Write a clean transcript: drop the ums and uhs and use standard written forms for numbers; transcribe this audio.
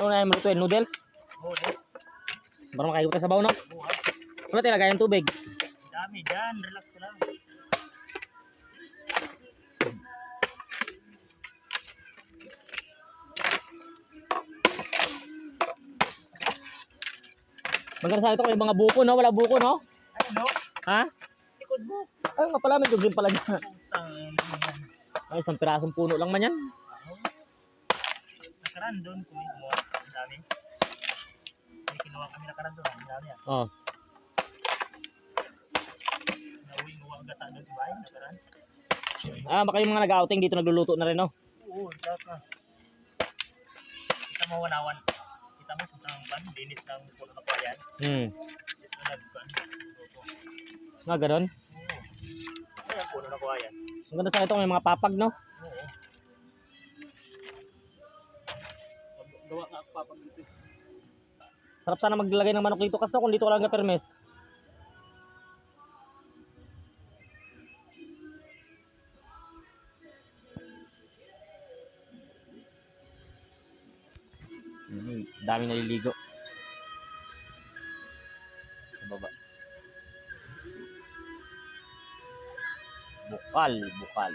Ano na yung malutuin? Noodles? Oo, Para makaikot ka sa baw, no? buhat. Ano tilagay yung tubig? Dami dyan, relax ko lang. Maganda sa ito kung yung mga buko, no? Wala buko, no? Ano? Ha? Likod mo. Ay, nga pala, medyo green pala niya. Putang ina. Ay, isang pirasong puno lang man yan. Nakaraan doon, kumuha. Ang dami. May kinuha kami nakaraan doon. Ang dami ah. Oh. Nauwi mo ang gata doon sa bahay. Nakaraan. Baka yung mga nag-outing dito nagluluto na rin, no? Oo, lahat na. Kita mo wanawan. Kita mo sa pan, dinis ng puno na kwayan. Yes, mo nagpan. Nga, ganun. Oo. Ayan, puno na kwayan. Ang ganda sa ito kung may mga papag, no? Oo. Gawa nga ako papag dito. Sarap sana maglagay ng manok dito kasi kung dito ka lang ka-permes. Dami naliligo. Sa baba. Bukal, bukal.